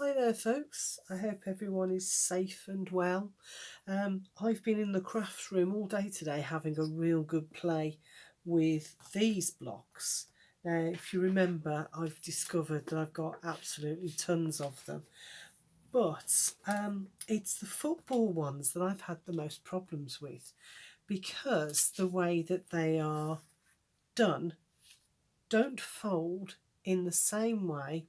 Hi there folks, I hope everyone is safe and well. I've been in the crafts room all day today having a real good play with these blocks. Now if you remember, I've discovered that I've got absolutely tons of them, but it's the football ones that I've had the most problems with, because the way that they are done don't fold in the same way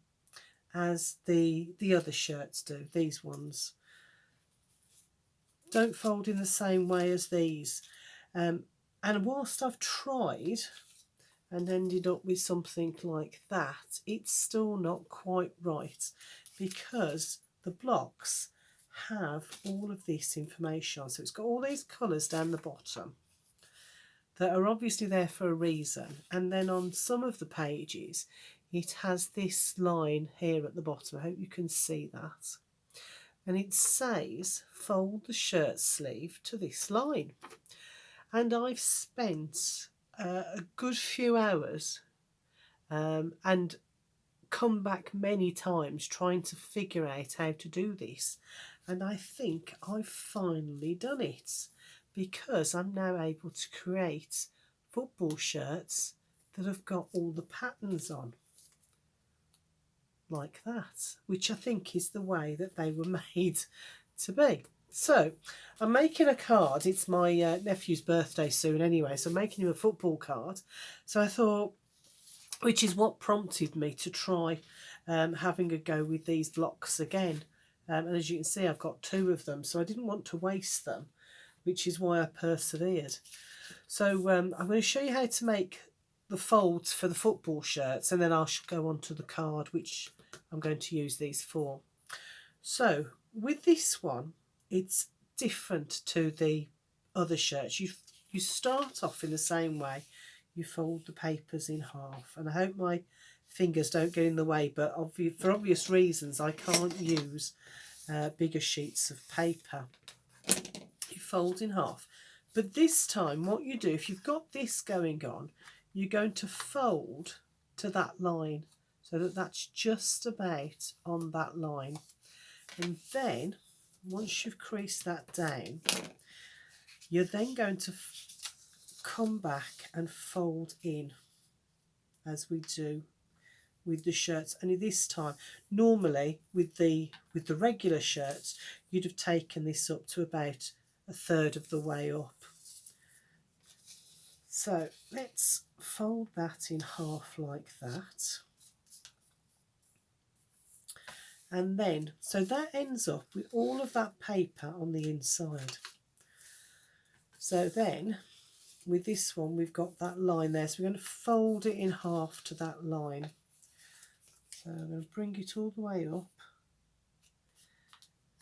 as the other shirts do. These ones don't fold in the same way as these, and whilst I've tried and ended up with something like that, it's still not quite right, because the blocks have all of this information on. So it's got all these colours down the bottom that are obviously there for a reason, and then on some of the pages it has this line here at the bottom. I hope you can see that, and it says fold the shirt sleeve to this line. And I've spent a good few hours and come back many times trying to figure out how to do this, and I think I've finally done it, because I'm now able to create football shirts that have got all the patterns on like that, which I think is the way that they were made to be. So I'm making a card. It's my nephew's birthday soon anyway, so I'm making him a football card. So I thought, which is what prompted me to try having a go with these blocks again. And as you can see, I've got two of them, so I didn't want to waste them, which is why I persevered. So I'm going to show you how to make the folds for the football shirts, and then I shall go on to the card, which I'm going to use these for. So with this one, it's different to the other shirts. You start off in the same way. You fold the papers in half, and I hope my fingers don't get in the way, but for obvious reasons I can't use bigger sheets of paper. You fold in half, but this time what you do, if you've got this going on, you're going to fold to that line, so that that's just about on that line. And then once you've creased that down, you're then going to come back and fold in as we do with the shirts. And this time, normally with the regular shirts, you'd have taken this up to about a third of the way up. So let's fold that in half like that. And then, so that ends up with all of that paper on the inside. So then, with this one, we've got that line there. So we're going to fold it in half to that line. So I'm going to bring it all the way up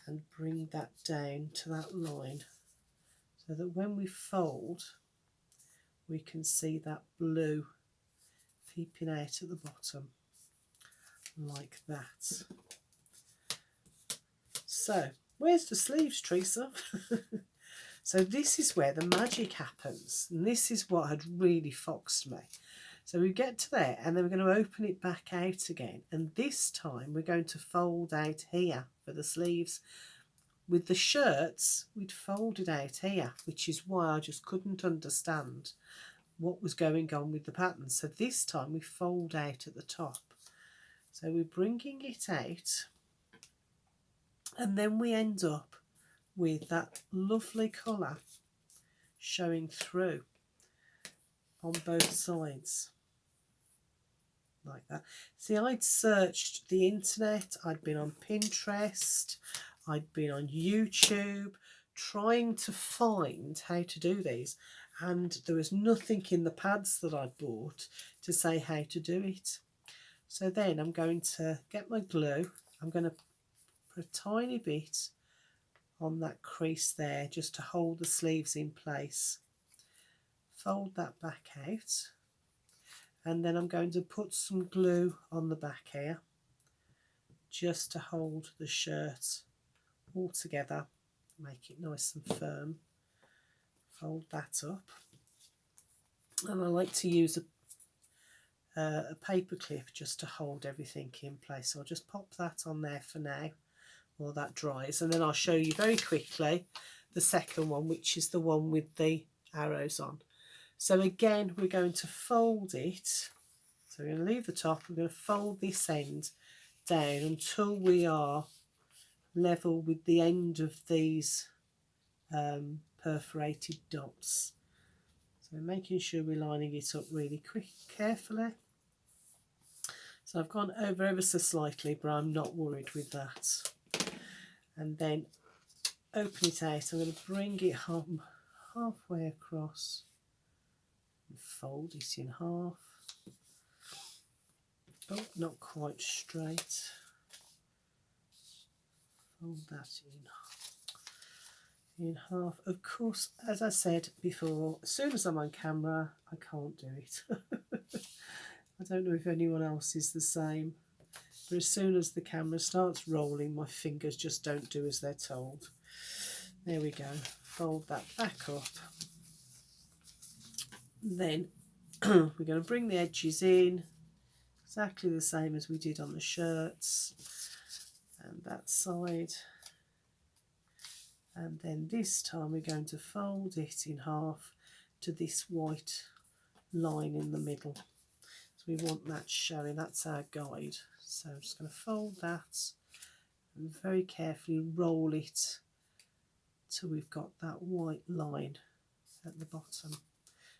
and bring that down to that line, so that when we fold, we can see that blue peeping out at the bottom, like that. So, where's the sleeves, Teresa? So this is where the magic happens, and this is what had really foxed me. So we get to there, and then we're going to open it back out again, and this time we're going to fold out here for the sleeves. With the shirts, we'd folded out here, which is why I just couldn't understand what was going on with the pattern. So this time we fold out at the top. So we're bringing it out, and then we end up with that lovely colour showing through on both sides, like that. See, I'd searched the internet, I'd been on Pinterest, I'd been on YouTube trying to find how to do these, and there was nothing in the pads that I'd bought to say how to do it. So then I'm going to get my glue. I'm going to put a tiny bit on that crease there just to hold the sleeves in place. Fold that back out, and then I'm going to put some glue on the back here just to hold the shirt all together, make it nice and firm. Fold that up, and I like to use a paper clip just to hold everything in place. So I'll just pop that on there for now while that dries, and then I'll show you very quickly the second one, which is the one with the arrows on. So again, we're going to fold it. So we're going to leave the top, we're going to fold this end down until we are level with the end of these perforated dots. So making sure we're lining it up really carefully. So I've gone over ever so slightly, but I'm not worried with that. And then open it out. I'm going to bring it halfway across and fold it in half. Oh, not quite straight. Fold that in half. Of course, as I said before, as soon as I'm on camera, I can't do it. I don't know if anyone else is the same, but as soon as the camera starts rolling, my fingers just don't do as they're told. There we go. Fold that back up. Then we're going to bring the edges in exactly the same as we did on the shirts, and that side. And then this time we're going to fold it in half to this white line in the middle. So we want that showing, that's our guide. So I'm just going to fold that and very carefully roll it till we've got that white line at the bottom.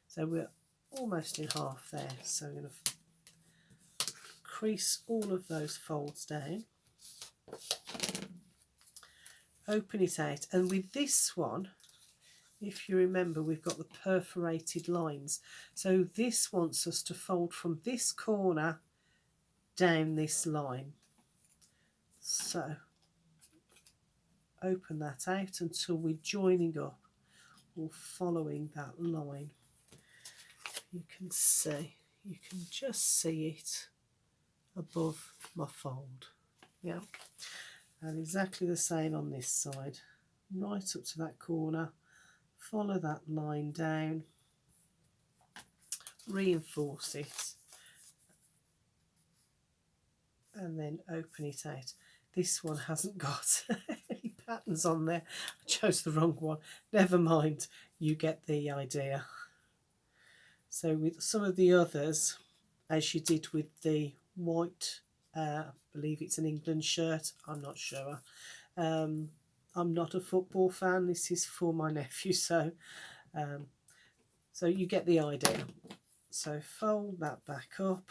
So we're almost in half there. So I'm going to crease all of those folds down. Open it out, and with this one, if you remember, we've got the perforated lines, so this wants us to fold from this corner down this line. So open that out until we're joining up or following that line. You can just see it above my fold. Yeah. And exactly the same on this side, right up to that corner, follow that line down, reinforce it, and then open it out. This one hasn't got any patterns on there. I chose the wrong one. Never mind, you get the idea. So with some of the others, as you did with the white, I believe it's an England shirt, I'm not sure. I'm not a football fan, this is for my nephew, so you get the idea. So fold that back up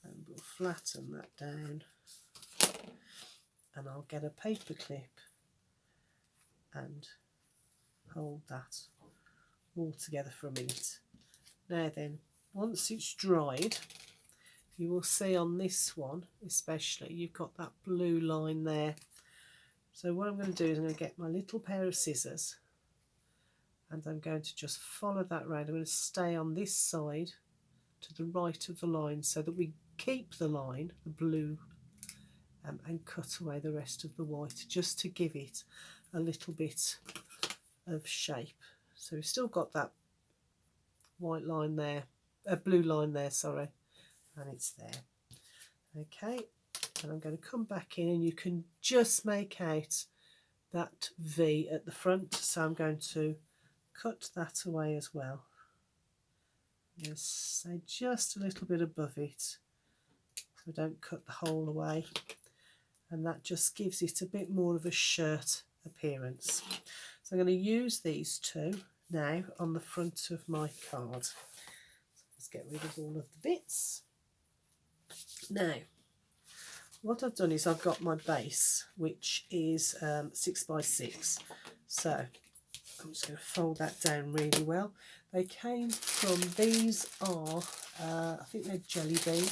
and we'll flatten that down, and I'll get a paper clip and hold that all together for a minute. Now then, once it's dried, you will see on this one especially, you've got that blue line there. So what I'm going to do is I'm going to get my little pair of scissors and I'm going to just follow that round. I'm going to stay on this side to the right of the line so that we keep the line, the blue, and cut away the rest of the white, just to give it a little bit of shape. So we've still got that white line there, a blue line there, sorry, and it's there. Okay, and I'm going to come back in, and you can just make out that V at the front, so I'm going to cut that away as well. Just say just a little bit above it, so don't cut the whole away, and that just gives it a bit more of a shirt appearance. So I'm going to use these two now on the front of my card. So let's get rid of all of the bits. Now, what I've done is I've got my base, which is 6x6. So I'm just going to fold that down really well. They came from, these are, I think they're Jelly Bean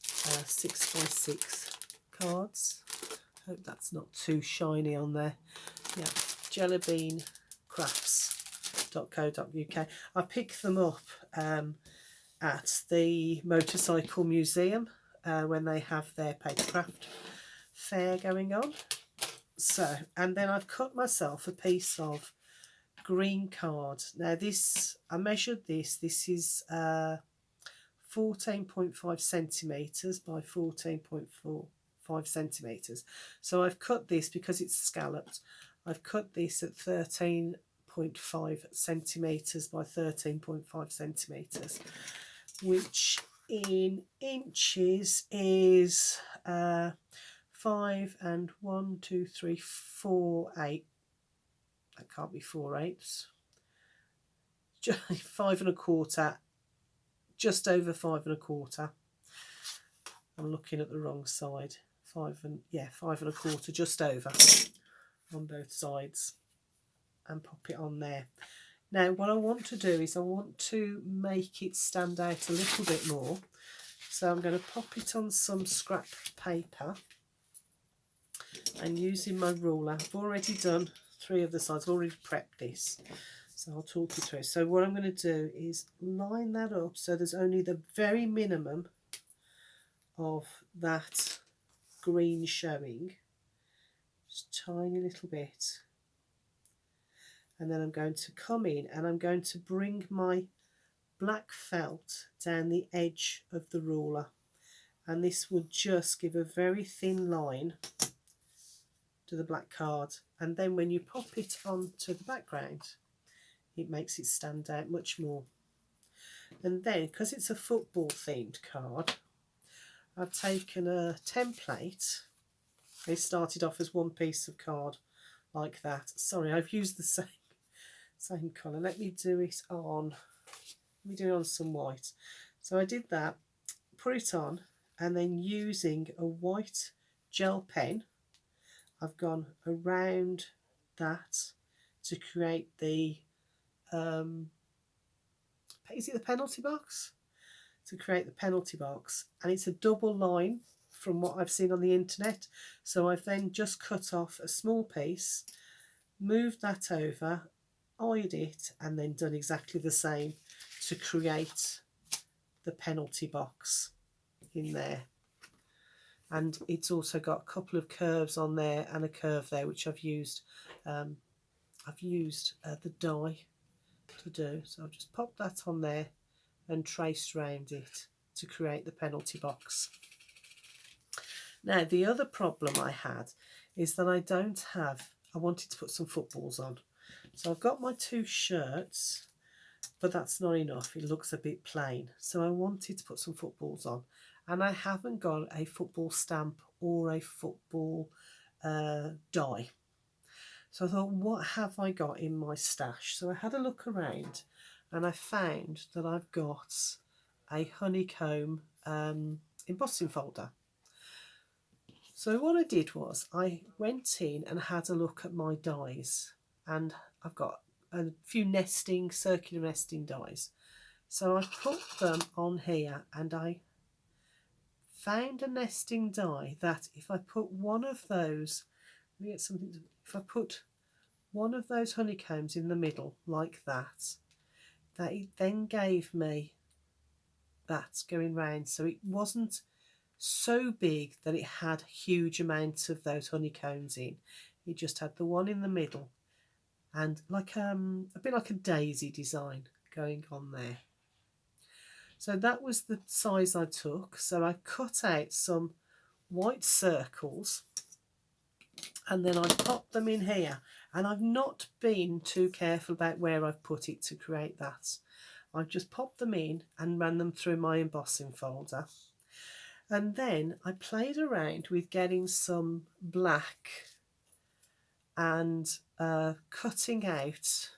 6x6 cards. Hope that's not too shiny on there. Yeah, jellybeancrafts.co.uk. I picked them up at the Motorcycle Museum when they have their papercraft fair going on. So, and then I've cut myself a piece of green card. Now this, I measured this is 14.5 centimetres by 14.45 centimetres. So I've cut this, because it's scalloped, I've cut this at 13.5 centimetres by 13.5 centimetres, which in inches is 5 and 1, 2, 3, 4, 8. That can't be 4/8. 5 1/4. Just over 5 1/4. I'm looking at the wrong side. 5 1/4, just over on both sides, and pop it on there. Now what I want to do is I want to make it stand out a little bit more. So I'm going to pop it on some scrap paper, and using my ruler, I've already done 3 of the sides, I've already prepped this. So I'll talk you through. So what I'm going to do is line that up so there's only the very minimum of that green showing, just tiny little bit. And then I'm going to come in and I'm going to bring my black felt down the edge of the ruler, and this will just give a very thin line to the black card, and then when you pop it onto the background, it makes it stand out much more. And then, because it's a football themed card, I've taken a template. It started off as one piece of card like that. Sorry, I've used the same colour. Let me do it on some white. So I did that, put it on, and then using a white gel pen, I've gone around that to create the is it the penalty box? To create the penalty box, and it's a double line from what I've seen on the internet. So I've then just cut off a small piece, moved that over, eyed it, and then done exactly the same to create the penalty box in there. And it's also got a couple of curves on there and a curve there, which I've used the die to do. So I've just popped that on there and traced around it to create the penalty box. Now the other problem I had is that I wanted to put some footballs on. So I've got my 2 shirts, but that's not enough, it looks a bit plain. So I wanted to put some footballs on, and I haven't got a football stamp or a football die. So I thought, what have I got in my stash? So I had a look around and I found that I've got a Honeycomb embossing folder. So what I did was I went in and had a look at my dies, and I've got a few circular nesting dies. So I put them on here, and I found a nesting die that if I put one of those, if I put one of those honeycombs in the middle like that, that it then gave me that going round. So it wasn't so big that it had huge amounts of those honeycombs in. It just had the one in the middle, and like a bit like a daisy design going on there. So that was the size I took. So I cut out some white circles, and then I popped them in here, and I've not been too careful about where I've put it to create that. I've just popped them in and ran them through my embossing folder, and then I played around with getting some black and cutting out,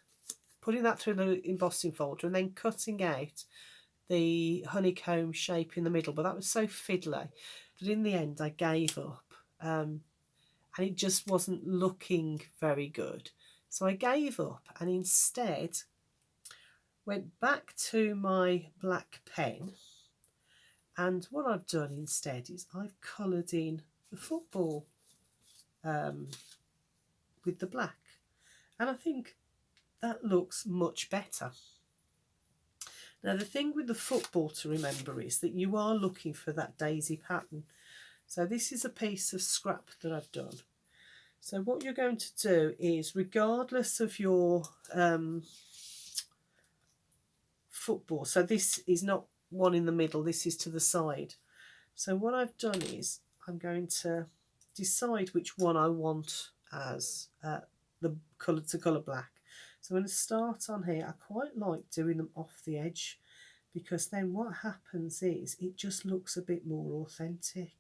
putting that through the embossing folder, and then cutting out the honeycomb shape in the middle. But that was so fiddly that in the end I gave up, and it just wasn't looking very good. So I gave up and instead went back to my black pen, and what I've done instead is I've coloured in the football with the black, and I think that looks much better. Now the thing with the football to remember is that you are looking for that daisy pattern. So this is a piece of scrap that I've done. So what you're going to do is, regardless of your football, so this is not one in the middle, this is to the side. So what I've done is I'm going to decide which one I want as the colour to colour black. So I'm going to start on here. I quite like doing them off the edge, because then what happens is it just looks a bit more authentic.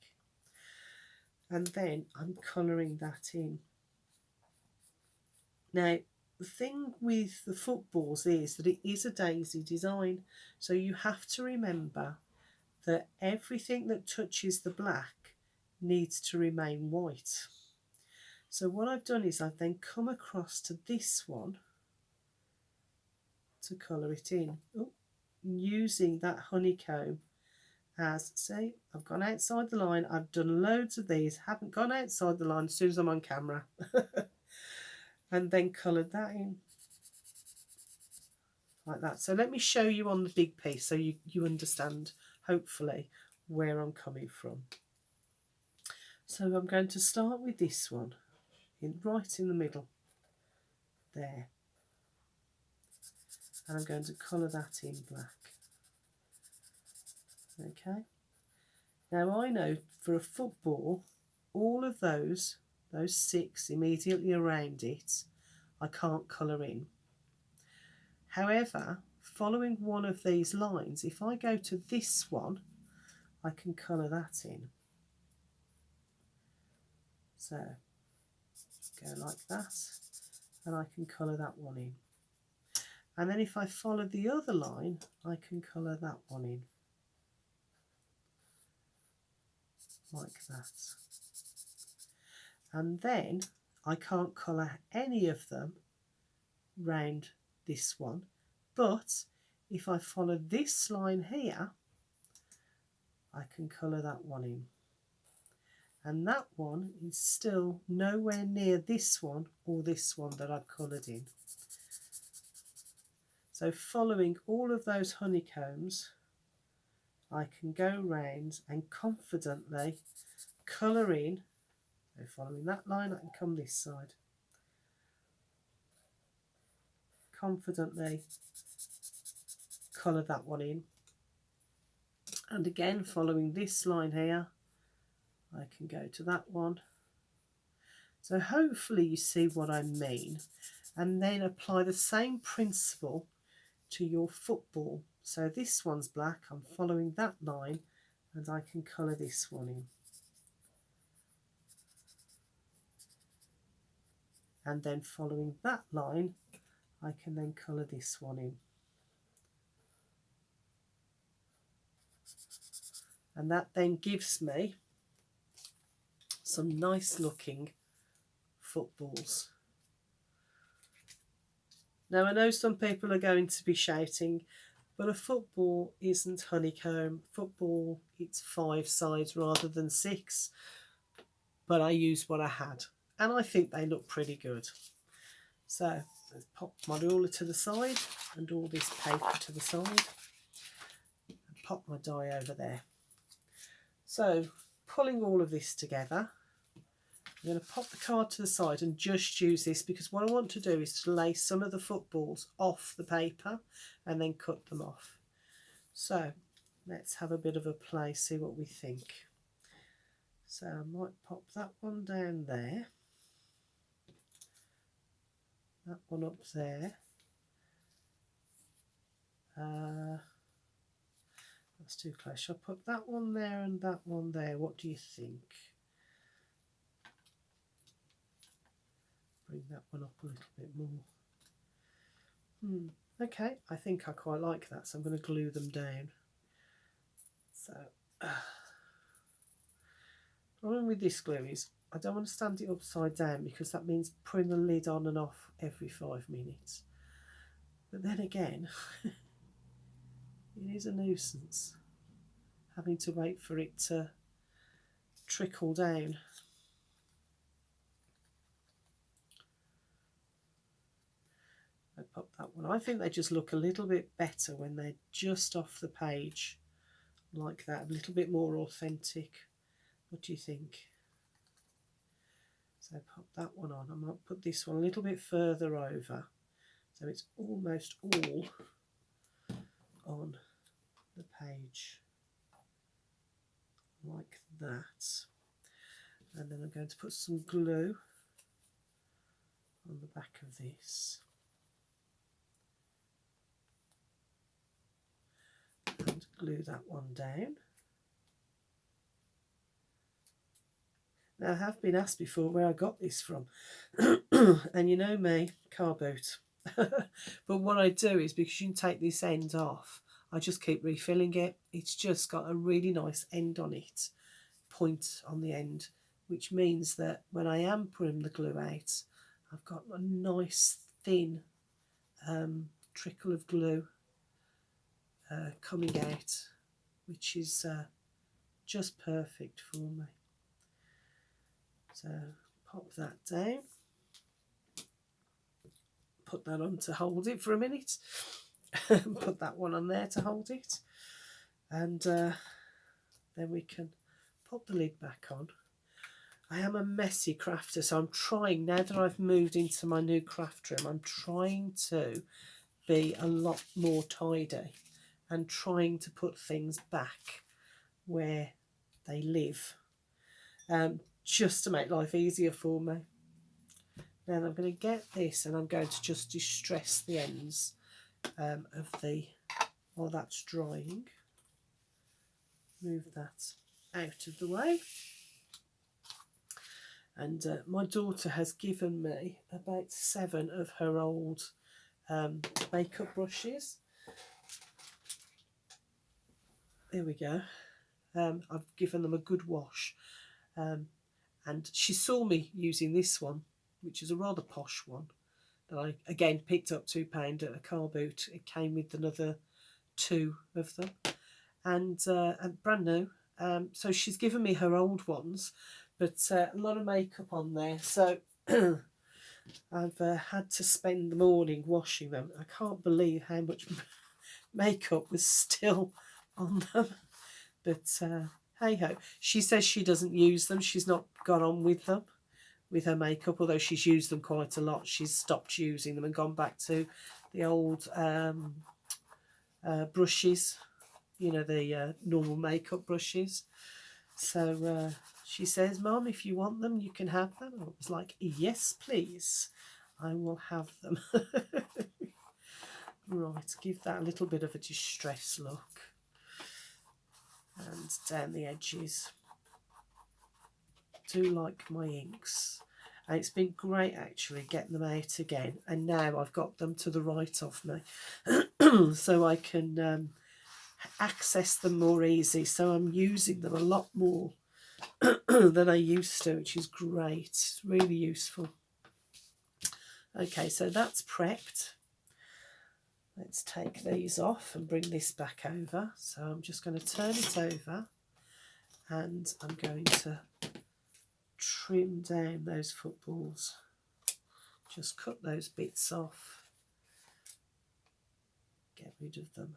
And then I'm colouring that in. Now, the thing with the footballs is that it is a daisy design, so you have to remember that everything that touches the black needs to remain white. So what I've done is I've then come across to this one to colour it in, using that honeycomb as, see, I've gone outside the line. I've done loads of these, haven't gone outside the line as soon as I'm on camera. And then coloured that in like that. So let me show you on the big piece so you understand, hopefully, where I'm coming from. So I'm going to start with this one, right in the middle there, and I'm going to colour that in black. Okay, now I know for a football, all of those 6 immediately around it I can't colour in. However, following one of these lines, if I go to this one, I can colour that in. So go like that, and I can colour that one in. And then if I follow the other line, I can colour that one in like that. And then I can't colour any of them round this one, but if I follow this line here, I can colour that one in. And that one is still nowhere near this one or this one that I've coloured in. So following all of those honeycombs, I can go round and confidently colour in. So following that line, I can come this side. Confidently colour that one in. And again, following this line here, I can go to that one. So hopefully you see what I mean. And then apply the same principle to your football. So this one's black, I'm following that line, and I can colour this one in. And then following that line, I can then colour this one in. And that then gives me some nice looking footballs. Now I know some people are going to be shouting, but a football isn't honeycomb. Football, it's 5 sides rather than 6. But I used what I had, and I think they look pretty good. So let's pop my ruler to the side and all this paper to the side, and pop my die over there. So pulling all of this together, I'm going to pop the card to the side and just use this, because what I want to do is to lay some of the footballs off the paper and then cut them off. So let's have a bit of a play, see what we think. So I might pop that one down there, that one up there. That's too close. Shall I put that one there and that one there? What do you think? Bring that one up a little bit more. Okay, I think I quite like that, so I'm going to glue them down. So, the problem with this glue is I don't want to stand it upside down, because that means putting the lid on and off every 5 minutes. But then again, it is a nuisance having to wait for it to trickle down. I pop that one. I think they just look a little bit better when they're just off the page like that, a little bit more authentic. What do you think? So pop that one on. I might put this one a little bit further over, so it's almost all on the page, like that. And then I'm going to put some glue on the back of this. And glue that one down. Now, I have been asked before where I got this from, and you know me, car boot. But what I do is, because you can take this end off, I just keep refilling it. It's just got a really nice end on it, point on the end, which means that when I am putting the glue out, I've got a nice thin trickle of glue coming out, which is just perfect for me. So pop that down, put that on to hold it for a minute, put that one on there to hold it, and then we can pop the lid back on. I am a messy crafter, so I'm trying, now that I've moved into my new craft room, I'm trying to be a lot more tidy and trying to put things back where they live. Just to make life easier for me. Then I'm going to get this and I'm going to just distress the ends of the, while that's drying. Move that out of the way. And my daughter has given me about 7 of her old makeup brushes. There we go. I've given them a good wash. And she saw me using this one, which is a rather posh one, that I, again, picked up £2 at a car boot. It came with another 2 of them, and brand new. So she's given me her old ones, but a lot of makeup on there. So I've had to spend the morning washing them. I can't believe how much makeup was still on them, but hey ho. She says she doesn't use them. She's not got on with them, with her makeup, although she's used them quite a lot. She's stopped using them and gone back to the old brushes, you know, the normal makeup brushes. So she says, Mum, if you want them, you can have them. I was like, yes, please. I will have them. Right, give that a little bit of a distress look. And down the edges. Do like my inks, and it's been great actually getting them out again, and now I've got them to the right of me so I can access them more easy, so I'm using them a lot more than I used to, which is great. It's really useful. Okay, so that's prepped. Let's take these off and bring this back over. So I'm just going to turn it over and I'm going to trim down those footballs. Just cut those bits off. Get rid of them.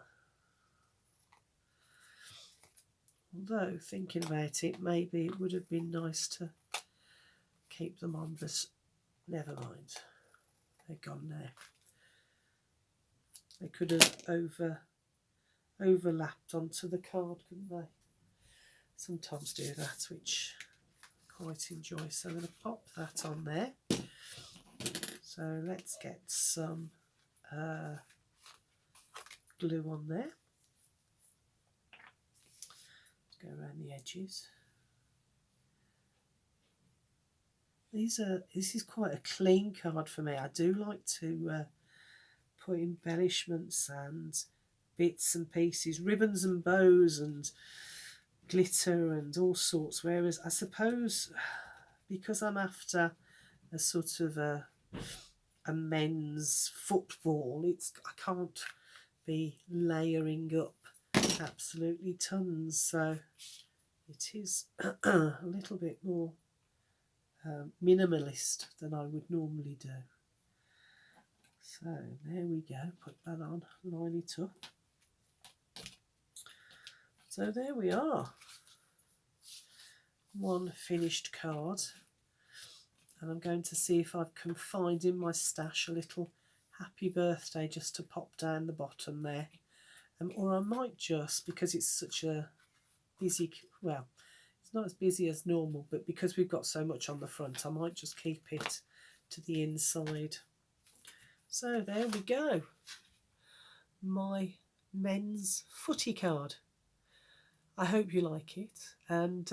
Although, thinking about it, maybe it would have been nice to keep them on, but never mind. They're gone now. They could have overlapped onto the card, couldn't they? Sometimes do that, which I quite enjoy. So I'm going to pop that on there. So let's get some glue on there. Go around the edges. This is quite a clean card for me. I do like to put embellishments and bits and pieces, ribbons and bows and glitter and all sorts, whereas I suppose because I'm after a sort of a men's football, I can't be layering up absolutely tons, so it is a little bit more minimalist than I would normally do. So there we go, put that on, line it up. So there we are, one finished card. And I'm going to see if I can find in my stash a little happy birthday just to pop down the bottom there. Or I might just, because it's such a busy, well, it's not as busy as normal, but because we've got so much on the front, I might just keep it to the inside. So there we go. My men's footy card. I hope you like it. And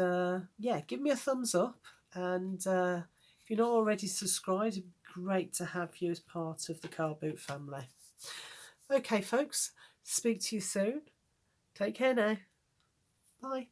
yeah, give me a thumbs up. And if you're not already subscribed, it'd be great to have you as part of the Car Boot family. Okay, folks, speak to you soon. Take care now. Bye.